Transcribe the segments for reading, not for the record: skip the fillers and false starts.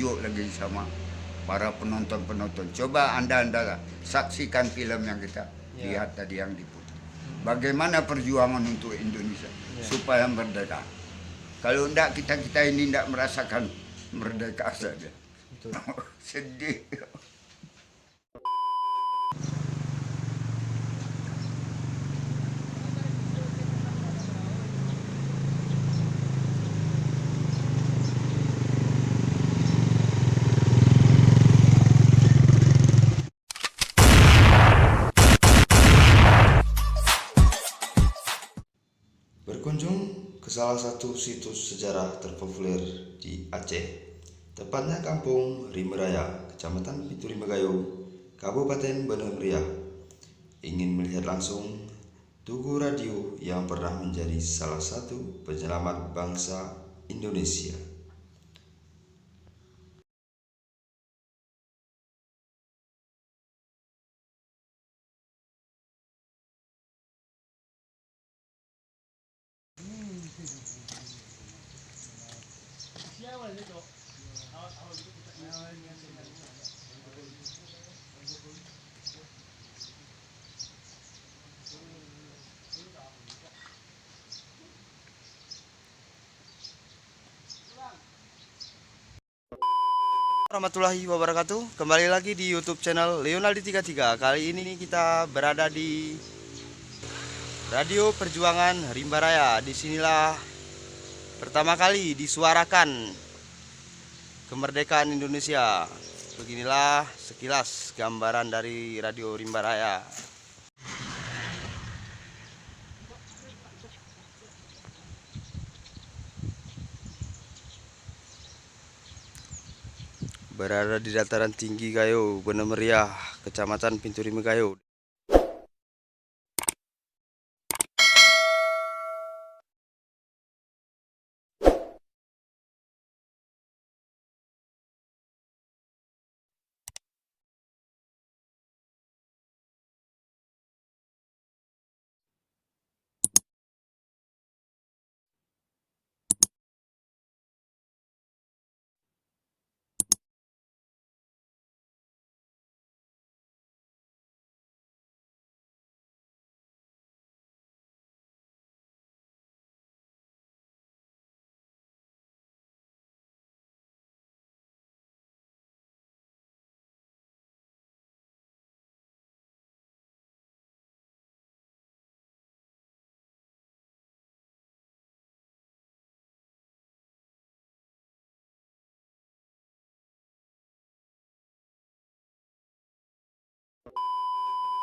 tunjuk lagi sama para penonton-penonton. Coba anda saksikan film yang kita lihat tadi yang diputar. Bagaimana perjuangan untuk Indonesia supaya merdeka. Kalau enggak kita ini enggak merasakan merdeka saja. Sedih. Berkunjung ke salah satu situs sejarah terpopuler di Aceh, tepatnya Kampung Rimberaya, Kecamatan Pitu Rimagayo, Kabupaten Banda Meriah. Ingin melihat langsung Tugu Radio yang pernah menjadi salah satu penyelamat bangsa Indonesia. Warahmatullahi wabarakatuh. Kembali lagi di YouTube channel Leonaldi 33. Kali ini kita berada di Radio Perjuangan Rimba Raya. Disinilah pertama kali disuarakan kemerdekaan Indonesia. Beginilah sekilas gambaran dari Radio Rimba Raya. Berada di dataran tinggi Gayo, Banda Meriah, Kecamatan Pintu Rimagayo.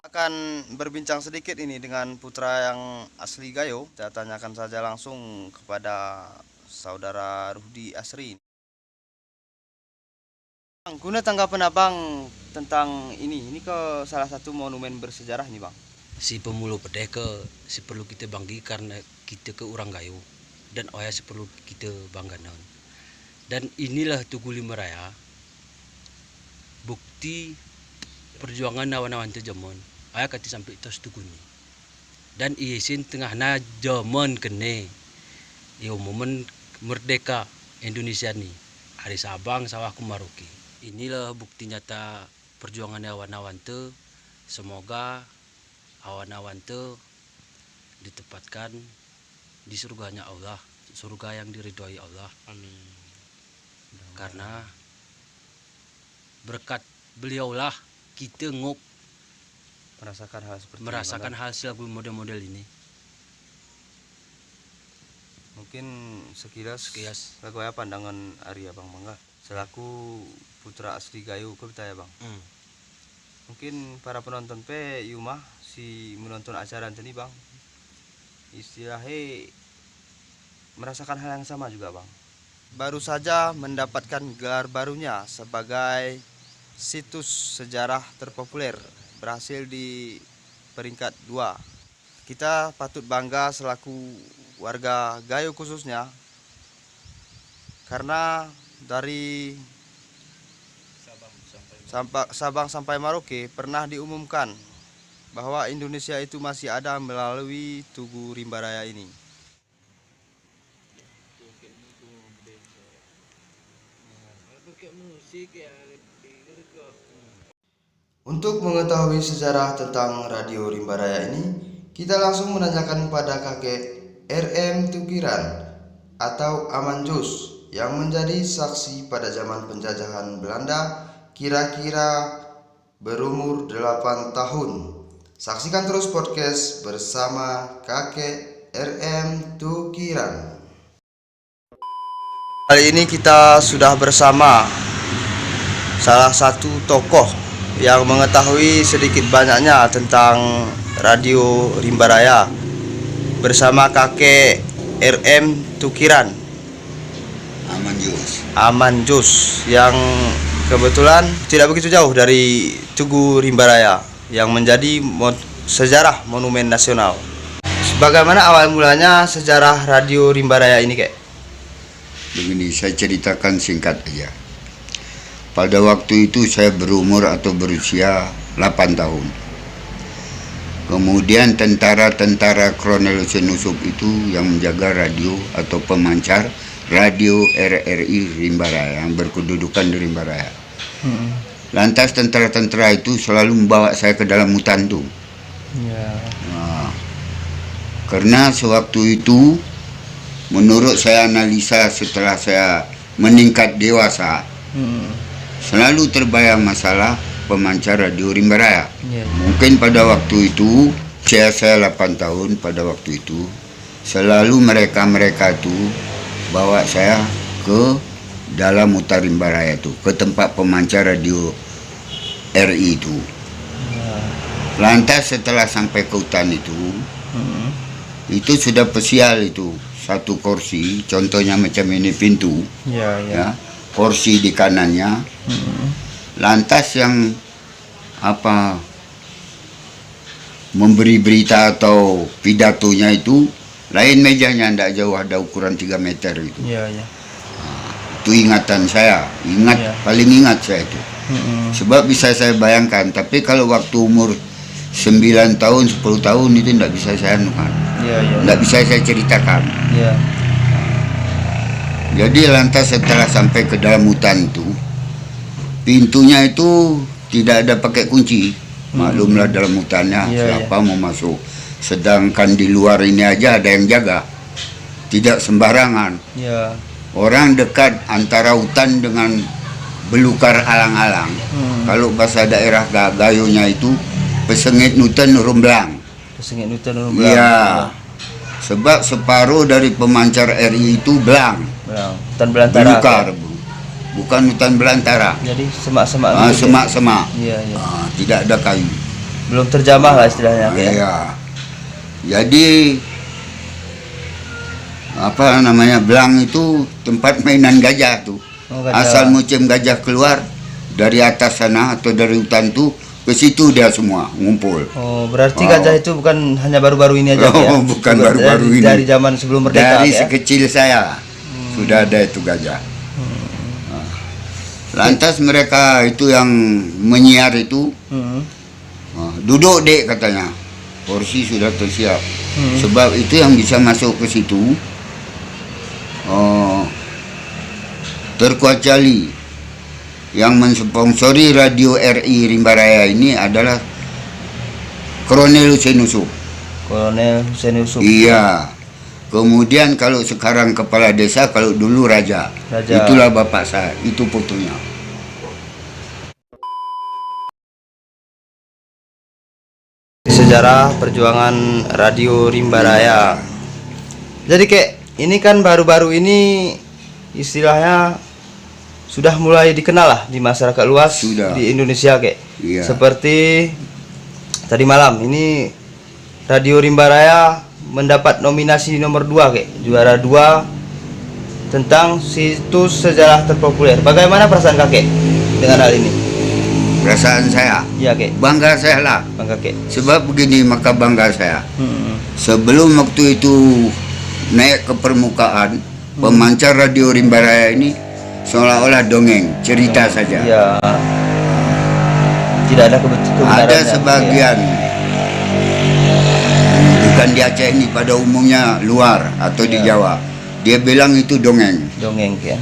Akan berbincang sedikit ini dengan putra yang asli Gayo. Saya tanyakan saja langsung kepada saudara Ruhdi Asri. Bang, guna tanggapan abang tentang ini ke salah satu monumen bersejarah nih bang. Si pemuluh merdeka si perlu kita banggi karena kita ke orang Gayo dan oya si perlu kita banggakan. Dan inilah Tugu Rimberaya, bukti perjuangan nawan-nawan zaman. Ayah kati sampai tos tugu ni. Dan isin tengah na zaman kene. Iyo momen merdeka Indonesia ni. Hari Sabang sawah ke Maroke. Inilah bukti nyata perjuangan awan-awan tu. Semoga awan-awan tu ditempatkan di surganya Allah, surga yang diridhoi Allah. Amin. Karena berkat beliaulah kita merasakan hal seperti model-model ini. Mungkin sekilas bagaimana pandangan Arya Bang Mangga selaku putra asli Gayo ke ya Bang. Mungkin para penonton Yumah si menonton acara ini Bang, istilahnya merasakan hal yang sama juga Bang. Baru saja mendapatkan gelar barunya sebagai situs sejarah terpopuler, berhasil di peringkat 2. Kita patut bangga selaku warga Gayo khususnya, karena dari Sabang sampai Maroke pernah diumumkan bahwa Indonesia itu masih ada melalui Tugu Rimberaya ini. Untuk mengetahui sejarah tentang Radio Rimba Raya ini, kita langsung menanyakan pada kakek RM Tukiran atau Aman Jus yang menjadi saksi pada zaman penjajahan Belanda, kira-kira berumur 8 tahun. Saksikan terus podcast bersama kakek RM Tukiran. Kali ini kita sudah bersama salah satu tokoh yang mengetahui sedikit banyaknya tentang Radio Rimba Raya bersama kakek RM Tukiran Aman Jus yang kebetulan tidak begitu jauh dari Tugu Rimba Raya yang menjadi sejarah monumen nasional. Bagaimana awal mulanya sejarah Radio Rimba Raya ini, Kek? Begini, saya ceritakan singkat aja. Pada waktu itu saya berumur atau berusia 8 tahun. Kemudian tentara-tentara Kolonel Senusup itu yang menjaga radio atau pemancar radio RRI Rimba Raya yang berkedudukan di Rimba Raya. Lantas tentara-tentara itu selalu membawa saya ke dalam hutan tuh. Nah, karena sewaktu itu menurut saya analisa setelah saya meningkat dewasa, selalu terbayang masalah pemancar radio Rimba Raya. Mungkin pada waktu itu, saya 8 tahun pada waktu itu, selalu mereka itu bawa saya ke dalam hutan Rimba Raya itu, ke tempat pemancar radio RI itu. Lantas setelah sampai ke hutan itu sudah spesial itu. Satu kursi, contohnya macam ini pintu, ya, kursi di kanannya. Lantas yang memberi berita atau pidatonya itu lain mejanya, tidak jauh, ada ukuran 3 meter itu. Itu ingatan saya, paling ingat saya itu. Sebab bisa saya bayangkan, tapi kalau waktu umur 9 tahun, 10 tahun itu tidak bisa saya anukan. Tidak bisa saya ceritakan. Jadi lantas setelah sampai ke dalam hutan itu, pintunya itu tidak ada pakai kunci. Maklumlah dalam hutannya siapa mau masuk. Sedangkan di luar ini aja ada yang jaga, tidak sembarangan. Orang dekat antara hutan dengan belukar alang-alang. Kalau bahasa daerah Gayonya itu pesengit nutan rumblang. Iya. Sebab separuh dari pemancar RI itu belang. Hutan belantara. Belukar, bukan hutan belantara. Jadi semak-semak. Semak-semak. Tidak ada kayu. Belum terjamah lah istilahnya. Iya. Jadi belang itu tempat mainan gajah tuh. Asal musim gajah keluar dari atas sana atau dari hutan tuh, ke situ dia semua ngumpul. Berarti gajah itu bukan hanya baru-baru ini aja, ya? Bukan baru-baru ini. Dari zaman sebelum merdeka. Dari sekecil saya sudah ada itu gajah. Lantas mereka itu yang menyiar itu, duduk dek katanya, kursi sudah tersiap. Sebab itu yang bisa masuk ke situ terkecuali yang mensponsori radio RI Rimba Raya ini adalah Kolonel Senusup. Iya. Kemudian kalau sekarang kepala desa, kalau dulu raja. Itulah bapak saya, itu fotonya. Sejarah perjuangan Radio Rimba Raya. Jadi Kek, ini kan baru-baru ini istilahnya sudah mulai dikenal lah di masyarakat luas di Indonesia, Kek. Seperti tadi malam ini Radio Rimba Raya mendapat nominasi nomor 2, Kek, juara 2 tentang situs sejarah terpopuler. Bagaimana perasaan Kakek dengan hal ini? Perasaan saya, Kek. Bangga saya lah. Bangga, Kek. Sebab begini, maka bangga saya. Sebelum waktu itu naik ke permukaan, pemancar Radio Rimba Raya ini seolah-olah dongeng, cerita saja. Tidak ada kebenaran. Ada sebagian, bukan di Aceh ini, pada umumnya luar atau di Jawa, dia bilang itu dongeng. Dongeng, ya.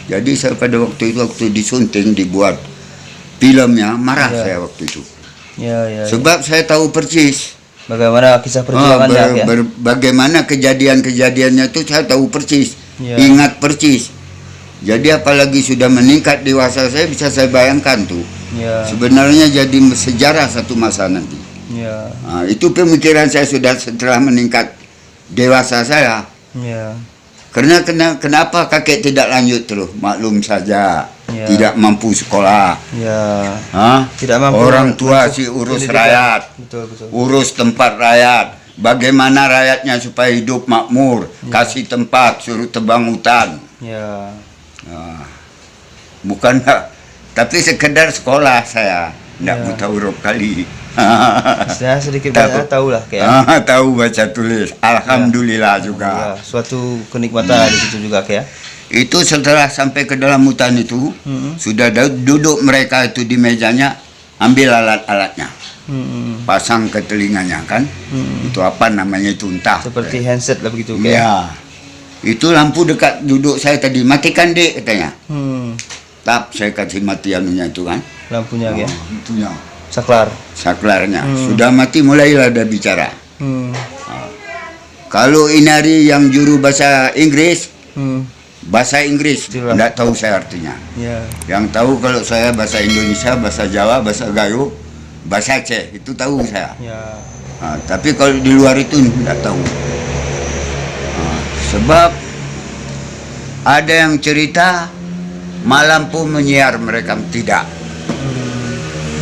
Jadi saya pada waktu itu waktu disunting dibuat filmnya marah Ya. saya waktu itu. Ya. Sebab saya tahu persis Bagaimana kisah perjuangannya ya? bagaimana kejadian-kejadiannya itu saya tahu persis, Ya. ingat persis. Jadi apalagi sudah meningkat dewasa saya bisa saya bayangkan tuh. Ya. Sebenarnya jadi sejarah satu masa nanti. Ya. Nah, itu pemikiran saya sudah setelah meningkat dewasa saya. Ya. Karena kenapa kakek tidak lanjut terus? Maklum saja, Ya. tidak mampu sekolah. Ya. Hah? Tidak mampu Orang tua masuk sih urus pendidikan. rakyat, Betul. urus tempat rakyat. Bagaimana rakyatnya supaya hidup makmur? Kasih tempat, suruh tebang hutan. Ya. Nah, bukan, tapi sekedar sekolah saya, tidak Ya. buta huruf kali. Saya sedikit Tahu. banyak tahu lah kayak. Tahu baca tulis, alhamdulillah juga. Ya, suatu kenikmatan di situ juga kayak. Itu setelah sampai ke dalam hutan itu, sudah duduk mereka itu di mejanya, ambil alat-alatnya, pasang ke telinganya kan. Itu apa namanya itu entah. Seperti handset lah begitu kayak. Ya, itu lampu dekat duduk saya tadi, matikan dek katanya. Tap, saya kasih mati anunya itu kan. Lampunya ya. Itunya, Saklar. saklarnya. Sudah mati mulailah ada bicara. Hmm. Kalau Inari yang juru bahasa Inggris, bahasa Inggris, Itulah. tidak tahu saya artinya. Ya. Yang tahu kalau saya bahasa Indonesia, bahasa Jawa, bahasa Gayo, bahasa Aceh, itu tahu saya. Ya. Nah, tapi kalau di luar itu tidak tahu. Nah, sebab ada yang cerita malam pun menyiar, mereka tidak.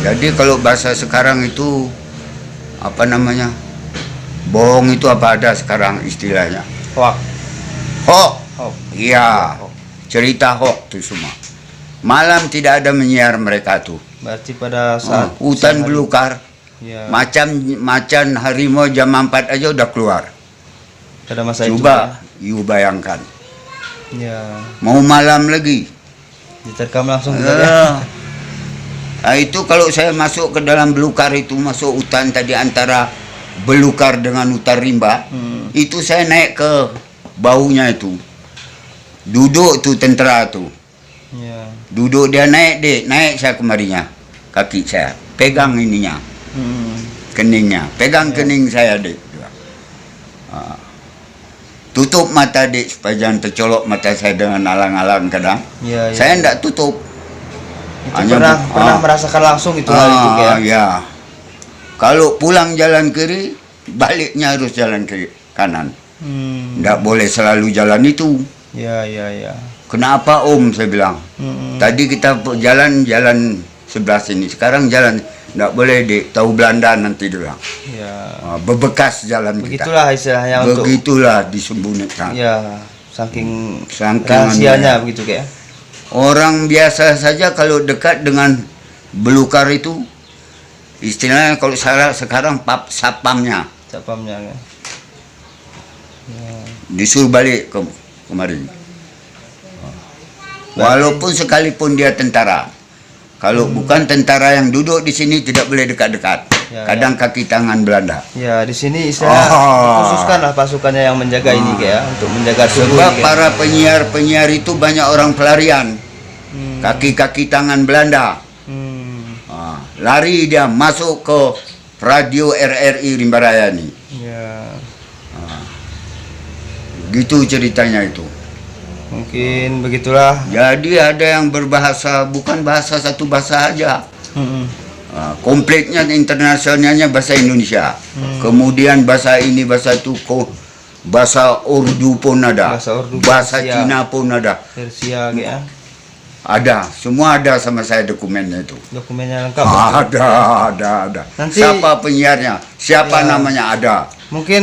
Jadi kalau bahasa sekarang itu apa namanya? Bohong itu apa ada sekarang istilahnya? Hoak. Hoax. Hoak. Iya, cerita hoax itu semua. Malam tidak ada menyiar mereka tuh. Berarti pada saat Hutan siang hari- belukar, Ya. macan harimau jam 4 aja udah keluar. Pada masa itu. Coba you bayangkan, Ya. mau malam lagi. Diterkam langsung juga ya. Nah, itu kalau saya masuk ke dalam belukar itu, masuk hutan tadi antara belukar dengan hutan rimba, itu saya naik ke baunya itu. Duduk tuh tentara tuh. Ya. Duduk dia naik saya kemarinya. Kaki saya, pegang ininya, keningnya. Pegang kening saya, Dek. Ah. Tutup mata, Dek, supaya jangan tercolok mata saya dengan alang-alang kadang. Ya. Saya tidak tutup. Itu hanya pernah merasakan langsung itu hal itu kayak. Ya. Kalau pulang jalan kiri, baliknya harus jalan kiri kanan. Tidak boleh selalu jalan itu. Ya. Kenapa Om? Saya bilang. Tadi kita jalan sebelah sini. Sekarang jalan tidak boleh, Dek. Tahu Belanda nanti dia bilang. Ya. Bebekas jalan Begitulah istilahnya kita. untuk. Begitulah disembunyikan. Ya. Saking Saking rahasianya anunya. begitu kayak. Orang biasa saja kalau dekat dengan belukar itu, istilahnya kalau salah sekarang sapamnya Sapamnya ya. Ya. disuruh balik kemarin. Walaupun sekalipun dia tentara, kalau bukan tentara yang duduk di sini tidak boleh dekat-dekat. Ya, Kadang kaki tangan Belanda. Ya, di sini istilahnya khususkanlah pasukannya yang menjaga ini kayak untuk menjaga suhu Sebab ini, kayak. para penyiar itu banyak orang pelarian. Kaki-kaki tangan Belanda. Lari dia masuk ke radio RRI Rimba Raya ini. Ya. Gitu ceritanya itu. Mungkin begitulah. Jadi ada yang berbahasa, bukan bahasa satu bahasa aja. Kompletnya internasionalnya bahasa Indonesia. Kemudian bahasa ini, bahasa itu, bahasa Urdu pun ada. Bahasa Urdu, bahasa Persia. Cina pun ada. Persia kayak. Ada, semua ada sama saya dokumennya itu. Dokumennya lengkap. Ada. Nanti- Siapa penyiarnya? Siapa Ya. namanya? Ada. Mungkin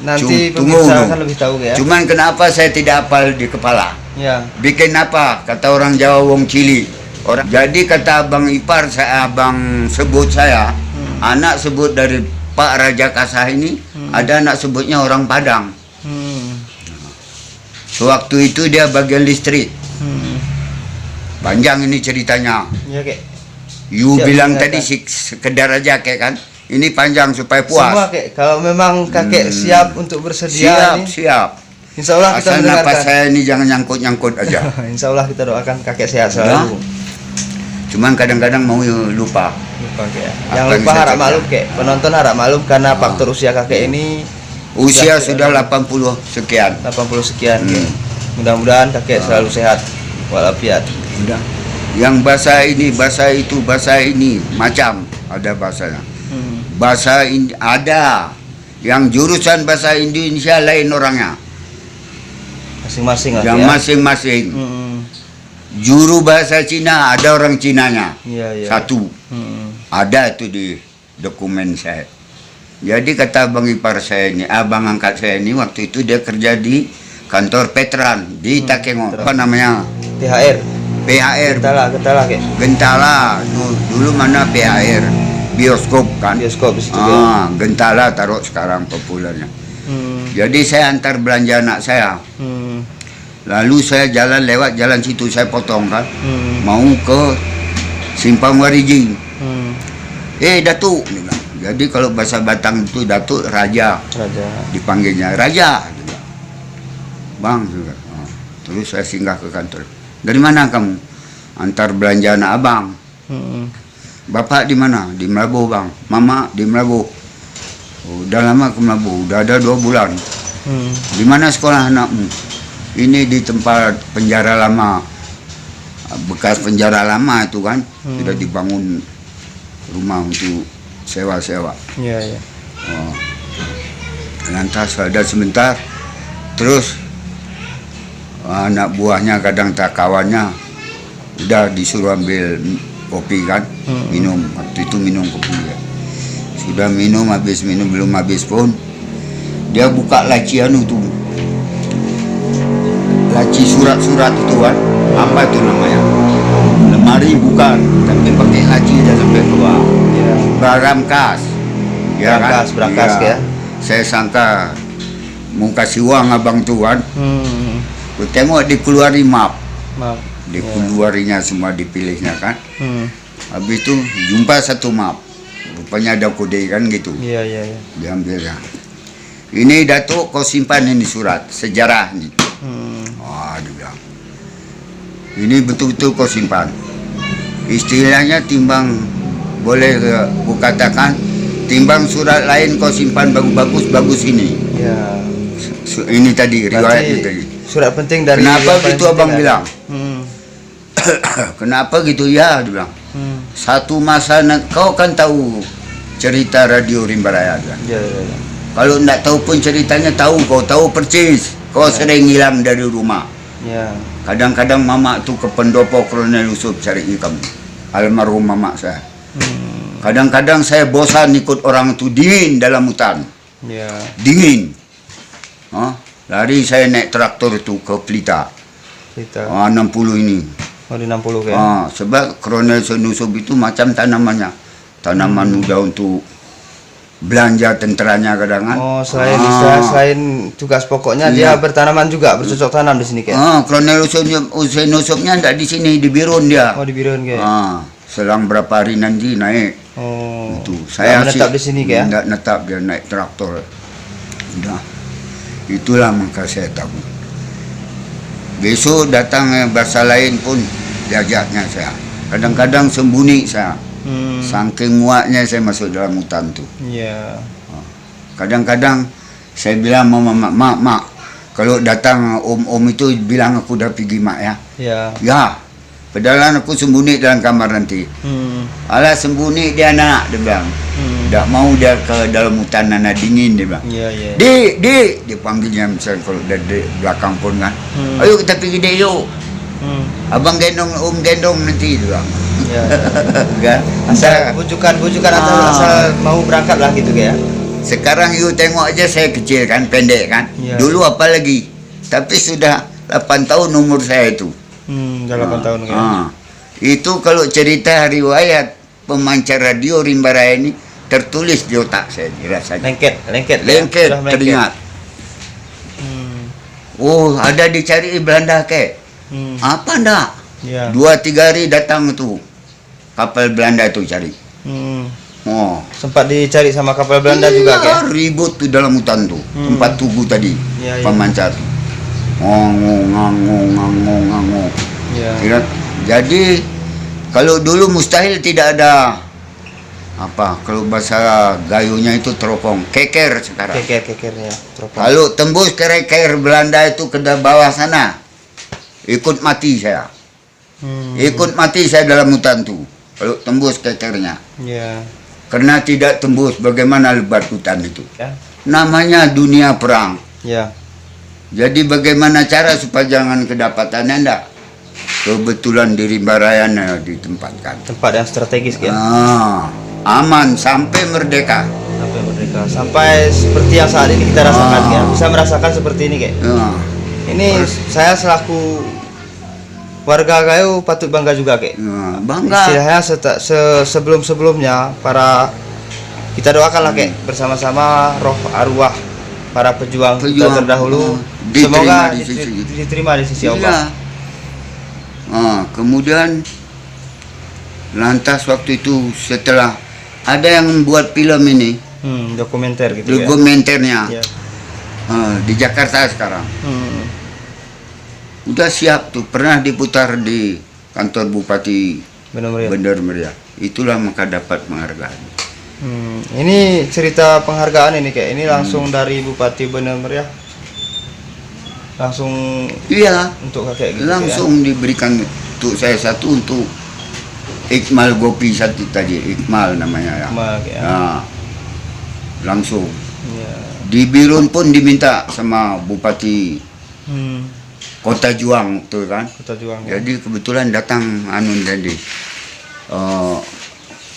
nanti Tunggu pemirsa dulu. akan lebih tahu ya. Cuman kenapa saya tidak hafal di kepala? Ya. Bikin apa? Kata orang Jawa wong cili. Jadi kata abang ipar saya, abang sebut saya, anak sebut dari Pak Raja Kasah ini, ada anak sebutnya orang Padang. Sewaktu itu dia bagian listrik. Panjang ini ceritanya. Ya kayak. You Siap, bilang mendengarkan. tadi sekedar aja kayak kan. Ini panjang supaya puas. Semua kayak kalau memang kakek siap untuk bersedia ini. Siap. Insya Allah kita Asal napas mendengarkan. saya ini jangan nyangkut-nyangkut aja. Insya Allah kita doakan kakek sehat Ya. selalu. Cuman kadang-kadang mau lupa. Lupa kek. Apa Jangan yang lupa bisa harap cakap? maklum kek. Penonton harap maklum karena faktor usia kakek ini Usia sudah 80 sekian. 80 sekian. Kek. Hmm. Mudah-mudahan kakek selalu sehat walafiat. Udah. Yang bahasa ini, bahasa itu, bahasa ini macam ada bahasanya. Bahasa ini ada. Yang jurusan bahasa Indonesia lain orangnya. Masing-masing lah Yang ya. masing-masing. Hmm. Juru bahasa Cina ada orang Cinanya. Iya, iya. Satu. Ada itu di dokumen saya. Jadi kata abang ipar saya ini, abang angkat saya ini waktu itu dia kerja di kantor Petran di Takengo. Apa namanya? THR. PHR. Gentala kek. Gentala. Dulu mana PHR? Bioskop kan? Bioskop di situ ya. Gentala taruh sekarang populernya. Hmm. Jadi saya antar belanja anak saya. Hmm. Lalu saya jalan lewat jalan situ, saya potong kan. Hmm. Mau ke Simpang Warijing. Hmm. Datuk, dia bilang. Jadi kalau bahasa Batang itu Datuk Raja, Raja. dipanggilnya Raja. Dia bilang. Bang juga. Terus saya singgah ke kantor. Dari mana kamu? Antar belanja anak abang. Hmm. Bapak di mana? Di Melabuh bang. Mama di Melabuh. Oh, udah lama ke Melabuh, udah ada 2 bulan. Hmm. Di mana sekolah anakmu? Ini di tempat penjara lama, bekas penjara lama itu kan, sudah dibangun rumah untuk sewa-sewa. Iya, iya. Oh. Lantas ada sebentar, terus anak buahnya kadang tak kawannya, udah disuruh ambil kopi kan, minum. Waktu itu minum kopi ya. Sudah minum, habis minum belum habis pun, dia buka laci anu tuh. Laci surat-surat itu kan, apa itu namanya? Lemari bukan, tapi pakai laci dah sampai keluar. Iya. Berangkas, Berangkas Iya. ya. Saya sangka mau kasih uang abang tu kan. Hmm. Ku tengok dikeluari map, Maaf. dikeluarinya semua dipilihnya kan. Hmm. Habis itu jumpa satu map, rupanya ada kode kan gitu. Iya, iya, iya. Diambil kan. Ini Datuk kau simpan ini surat sejarah ni. Hmm. Wah, dia bilang. Ini betul-betul kau simpan. Istilahnya timbang, boleh ku katakan, timbang surat lain kau simpan bagus-bagus ini. Ya. Ini tadi riwayatnya Berarti tadi. surat penting dari Kenapa yang paling gitu penting abang kan? bilang? Hmm. Kenapa gitu ya? Dia bilang. Hmm. Satu masa kau kan tahu cerita radio Rimba Raya kan? Ya, ya, ya. Kalau nak tahu pun ceritanya tahu, kau tahu persis. Kau sering hilang dari rumah. Ya. Kadang-kadang mama tu ke pendopo Kolonel Yusuf cari kamu. Almarhum mama saya. Hmm. Kadang-kadang saya bosan ikut orang tu, dingin dalam hutan. Ya. Dingin. Lari saya naik traktor tu ke Pelita. Kita 60 ini. mau di 60 kan? Sebab Kolonel Senusub itu macam tanamannya. Tanaman muda untuk belanja tenteranya kadang kan. Oh, selain tugas pokoknya dia Iya. bertanaman juga, bercocok tanam di sini kan? Kolonel Senusubnya tidak di sini, di Birun dia. Oh, di Birun kan? Selang berapa hari nanti naik. Oh. Itu Saya menetap di sini kan? Tidak netap, dia naik traktor. Udah. Itulah maka saya tahu. Besok datang bahasa lain pun diajaknya saya. Kadang-kadang sembunyi saya. Hmm. Saking muaknya saya masuk dalam hutan tu. Iya. Kadang-kadang saya bilang mak, kalau datang om itu bilang aku dah pergi mak ya. Ya. Ya. Padahal aku sembunyi dalam kamar nanti. Hmm. Alah sembunyi dia nak, dia bilang. Tak mau dia ke dalam hutan nana dingin, dia bilang. Iya, iya. Dik, dia panggilnya misalnya kalau dari belakang pun kan. Ayo kita pergi dek yuk. Hmm. Abang gendong, om gendong nanti, dia bilang. Ya. Kan? Asal bujukan asal mau berangkat lah gitu ya. Sekarang you tengok aja saya kecil kan, pendek kan. Ya. Dulu apa lagi? Tapi sudah 8 tahun umur saya itu. Udah 8 tahun kan. Itu kalau cerita riwayat pemancar radio Rimba Raya ini tertulis di otak saya ini rasanya. Lengket. Lengket, Sudah teringat. Oh, ada dicari Belanda ke? Apa ndak? Ya. 2-3 hari datang tu kapal Belanda tu cari. Oh, Sempat dicari sama kapal Belanda juga iya, kan? ribut tu dalam hutan tu. Tempat tugu tadi. Ya, ya. Pemancar tu. ngong. Ya. Jadi kalau dulu mustahil tidak ada kalau bahasa gayunya itu teropong, keker sekarang. Kekernya. Teropong. Kalau tembus keker Belanda itu ke bawah sana, ikut mati saya. Ikut mati saya dalam hutan tuh. Kalau tembus kekernya. Ya. Karena tidak tembus, bagaimana lebat hutan itu? Ya. Namanya dunia perang. Ya. Jadi bagaimana cara supaya jangan kedapatannya enggak? Kebetulan di Rimbaraya ditempatkan. Tempat yang strategis ya. Aman sampai merdeka. Sampai merdeka. Sampai seperti yang saat ini kita rasakan ya. Bisa merasakan seperti ini kayak. Ini saya selaku warga Gayo patut bangga juga kayak. Bangga. Istilahnya sebelum-sebelumnya kita doakanlah kayak bersama-sama roh arwah para pejuang kita terdahulu semoga diterima di sisi Allah. Kemudian lantas waktu itu setelah ada yang membuat film ini, dokumenter gitu dokumenternya ya. Di Jakarta sekarang. Udah siap tuh, pernah diputar di kantor Bupati Bandar Meriah. Itulah maka dapat penghargaan. Ini cerita penghargaan ini kayak ini langsung dari Bupati Bandar Meriah. Langsung untuk kakek gitu. Langsung diberikan untuk saya satu untuk Iqmal Gopi satu tadi, Iqmal namanya ya. Iqmal, ya. Langsung. Ya. Di Birun pun diminta sama Bupati Kota Juang tuh kan. Kota Juang. Ya. Jadi kebetulan datang tadi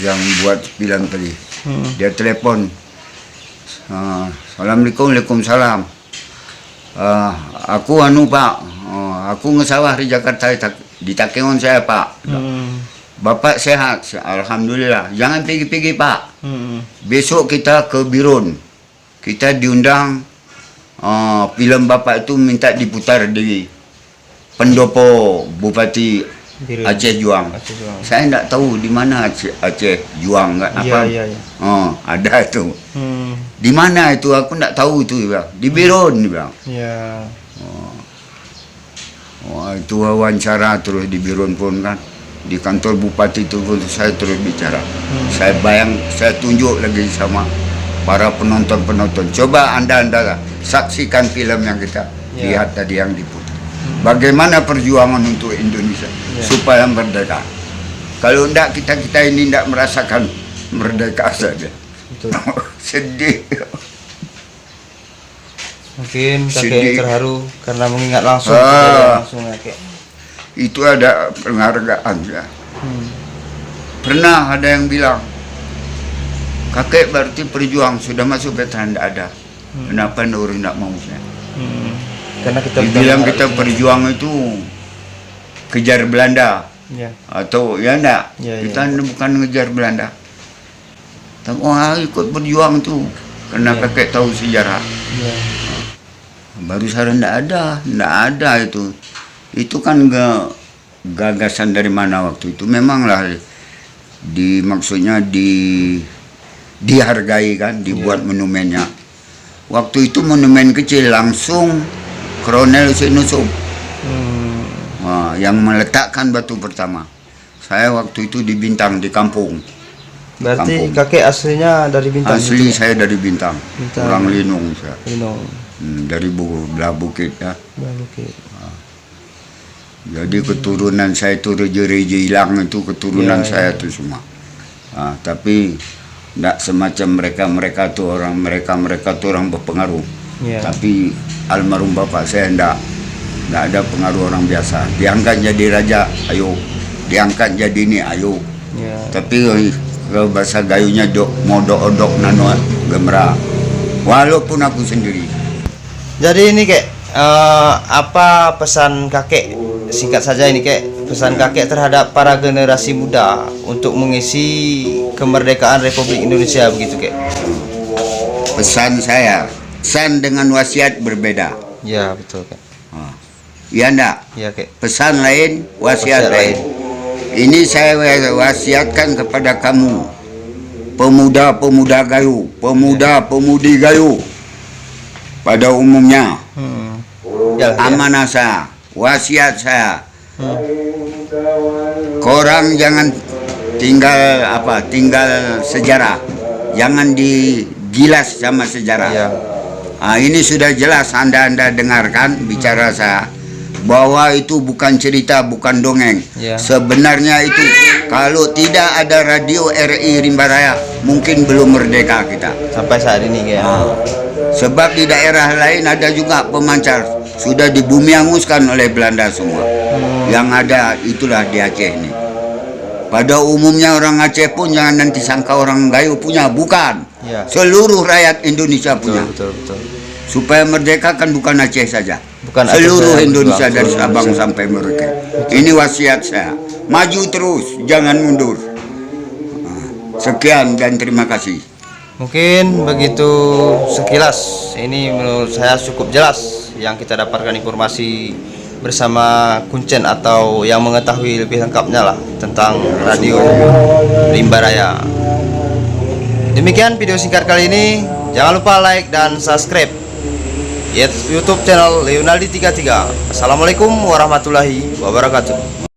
yang buat film tadi. Dia telepon. Assalamualaikum, waalaikumsalam. Aku Pak, aku ngesawah di Jakarta di Takengon saya Pak. Bapak sehat, alhamdulillah. Jangan pergi-pergi Pak. Besok kita ke Birun. Kita diundang film Bapak itu minta diputar di pendopo Bupati Birun. Aceh Juang. Saya tidak tahu di mana Aceh Juang kan apa? Iya. Ada itu. Di mana itu aku tidak tahu itu Bang. Di Birun Bang. Iya. Itu wawancara terus di Birun pun kan. Di kantor bupati itu pun saya terus bicara. Saya tunjuk lagi sama para penonton. Coba anda saksikan film yang kita lihat tadi yang diputar. Bagaimana perjuangan untuk Indonesia supaya merdeka. Kalau enggak kita ini enggak merasakan merdeka saja. Betul. Sedih. Mungkin kakek terharu karena mengingat langsung kakek. Itu ada penghargaan ya. Pernah ada yang bilang, kakek berarti perjuang sudah masuk veteran tidak ada. Kenapa orang tidak mau saya? Karena dibilang kita berjuang itu kejar Belanda atau enggak? Kita bukan ngejar Belanda. Ikut berjuang tuh karena kakek tahu sejarah. Baru sekarang enggak ada itu. Itu kan gagasan dari mana waktu itu? Memanglah maksudnya dihargai kan, dibuat monumennya. Waktu itu monumen kecil langsung Kolonel Sinusum yang meletakkan batu pertama. Saya waktu itu di Bintang, di kampung. Berarti kakek aslinya dari Bintang? Asli saya dari Bintang. Orang Linung saya. Linung. Dari belah bukit ya. Belah bukit. Jadi keturunan saya itu reja-reja hilang itu keturunan saya itu semua. Tapi tidak semacam mereka tuh orang berpengaruh. Tapi almarhum bapak saya tidak ada pengaruh orang biasa. Diangkat jadi raja, ayo. Diangkat jadi ini, ayo. Tapi kalau bahasa gayunya modok-odok nano gemra. Walaupun aku sendiri. Jadi ini kayak apa pesan kakek? Singkat saja ini kayak pesan kakek terhadap para generasi muda untuk mengisi kemerdekaan Republik Indonesia begitu kayak. Pesan saya. Pesan dengan wasiat berbeda. Ya betul Kak. Iya enggak? Ya Kak. Pesan lain, wasiat lain. Ini saya wasiatkan kepada kamu, pemuda-pemuda Gayo, pemuda-pemudi Gayo pada umumnya. tinggal ya. amanah saya, wasiat saya. Korang jangan tinggal sejarah, jangan digilas sama sejarah. Iya. Ini sudah jelas Anda dengarkan bicara saya, bahwa itu bukan cerita, bukan dongeng. Iya. Sebenarnya itu kalau tidak ada radio RI Rimba Raya mungkin belum merdeka kita. Sampai saat ini kayak. Sebab di daerah lain ada juga pemancar sudah dibumianguskan oleh Belanda semua. Yang ada itulah di Aceh ini. Pada umumnya orang Aceh pun jangan nanti sangka orang Gayo punya, bukan. Iya. Seluruh rakyat Indonesia punya. Betul. Supaya merdeka kan bukan Aceh saja. Bukan Aceh seluruh saja, Indonesia betul. dari Sabang sampai Merauke. Ini wasiat saya. Maju terus, jangan mundur. Sekian dan terima kasih. Mungkin begitu sekilas. Ini menurut saya cukup jelas yang kita dapatkan informasi bersama Kuncen atau yang mengetahui lebih lengkapnya lah tentang radio Rimba Raya. Demikian video singkat kali ini. Jangan lupa like dan subscribe YouTube channel Leonaldi 33. Assalamualaikum warahmatullahi wabarakatuh.